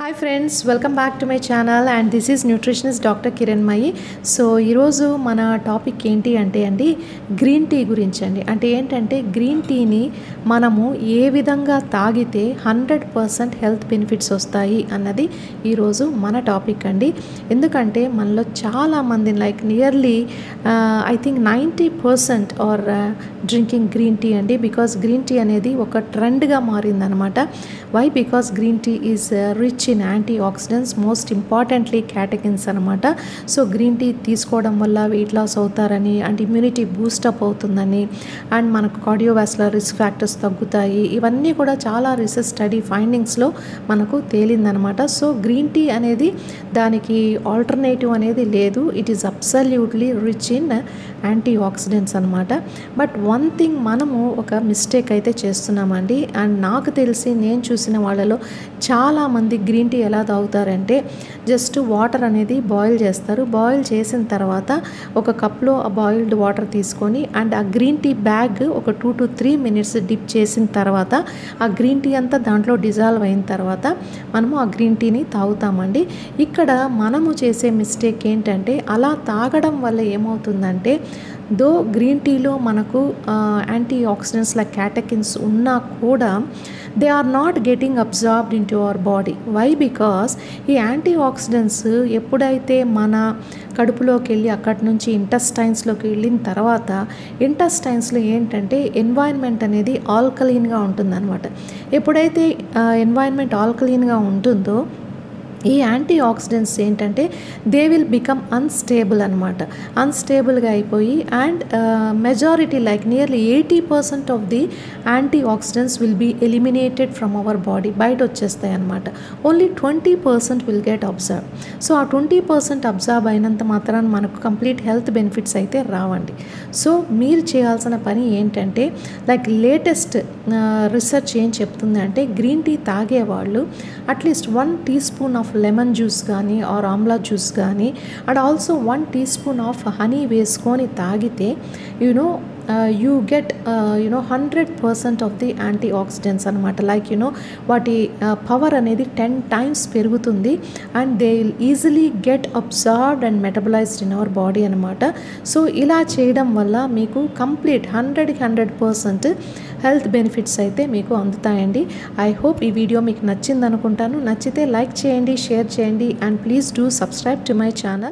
Hi friends, welcome back to my channel and this is nutritionist Dr. Kiranmayi. So ఈరోజు మన topic ఏంటి అంటే అండి గ్రీన్ టీ గురించి అండి. అంటే ఏంటంటే గ్రీన్ టీని మనము ఏ విధంగా తాగితే 100% హెల్త్ బెనిఫిట్స్ వస్తాయి అన్నది ఈరోజు మన టాపిక్ అండి. ఎందుకంటే మనలో చాలామంది like nearly I think 90% are drinking green tea అండి. బికాస్ గ్రీన్ టీ అనేది ఒక ట్రెండ్గా మారిందనమాట. Why? Because green tea is rich in anti oxidants, most importantly catechins అనమాట. సో గ్రీన్ టీ తీసుకోవడం వల్ల వెయిట్ లాస్ అవుతారని అండ్ ఇమ్యూనిటీ బూస్టప్ అవుతుందని అండ్ మనకు కార్డియోవాస్కులర్ రిస్క్ ఫ్యాక్టర్స్ తగ్గుతాయి, ఇవన్నీ కూడా చాలా రీసెర్చ్ స్టడీ ఫైండింగ్స్లో మనకు తేలిందనమాట. సో గ్రీన్ టీ అనేది దానికి ఆల్టర్నేటివ్ అనేది లేదు. It is absolutely rich in anti oxidants అనమాట. బట్ వన్ థింగ్ మనము ఒక మిస్టేక్ అయితే చేస్తున్నామండి. అండ్ నాకు తెలిసి నేను చూసిన వాళ్ళలో చాలామంది గ్రీన్ టీ ఎలా తాగుతారంటే జస్ట్ వాటర్ అనేది బాయిల్ చేస్తారు. బాయిల్ చేసిన తర్వాత ఒక కప్లో ఆ బాయిల్డ్ వాటర్ తీసుకొని అండ్ ఆ గ్రీన్ టీ బ్యాగ్ ఒక 2 to 3 minutes డిప్ చేసిన తర్వాత ఆ గ్రీన్ టీ అంతా దాంట్లో డిజాల్వ్ అయిన తర్వాత మనము ఆ గ్రీన్ టీని తాగుతామండి. ఇక్కడ మనము చేసే మిస్టేక్ ఏంటంటే అలా తాగడం వల్ల ఏమవుతుందంటే దో గ్రీన్ టీలో మనకు యాంటీ ఆక్సిడెంట్స్ లైక్ క్యాటకిన్స్ ఉన్నా కూడా they are not getting absorbed into our body. Why? Because ఈ యాంటీ ఆక్సిడెంట్స్ ఎప్పుడైతే మన కడుపులోకి వెళ్ళి అక్కడి నుంచి ఇంటెస్టైన్స్లోకి వెళ్ళిన తర్వాత ఇంటెస్టైన్స్లో ఏంటంటే ఎన్వైర్న్మెంట్ అనేది ఆల్కలీన్గా ఉంటుందన్నమాట. ఎప్పుడైతే ఎన్వైర్న్మెంట్ ఆల్కలీన్గా ఉంటుందో ఈ యాంటీ ఆక్సిడెంట్స్ ఏంటంటే దే విల్ బికమ్ అన్స్టేబుల్ అనమాట. అన్స్టేబుల్గా అయిపోయి and majority like nearly 80% of the anti oxidants will be eliminated from our body, బయట వచ్చేస్తాయి అనమాట. Only 20% will get absorb. So ఆ 20% అబ్జర్వ్ అయినంత మాత్రాన మనకు కంప్లీట్ హెల్త్ బెనిఫిట్స్ అయితే రావండి. సో మీరు చేయాల్సిన పని ఏంటంటే లైక్ లేటెస్ట్ రీసెర్చ్ ఏం చెప్తుంది అంటే గ్రీన్ టీ తాగేవాళ్ళు at least 1 teaspoon of lemon juice కానీ ఆర్ ఆమ్లా జ్యూస్ కానీ and also 1 teaspoon of honey వేసుకొని తాగితే you get 100% of the antioxidants అనమాట. లైక్ వాటి పవర్ అనేది 10 times పెరుగుతుంది and they will easily get absorbed and metabolised in our body అనమాట. So ఇలా చేయడం వల్ల మీకు కంప్లీట్ 100% హెల్త్ బెనిఫిట్స్ అయితే మీకు అందుతాయండి. ఐ హోప్ ఈ వీడియో మీకు నచ్చింది అనుకుంటాను. నచ్చితే లైక్ చేయండి, షేర్ చేయండి and please do subscribe to my channel.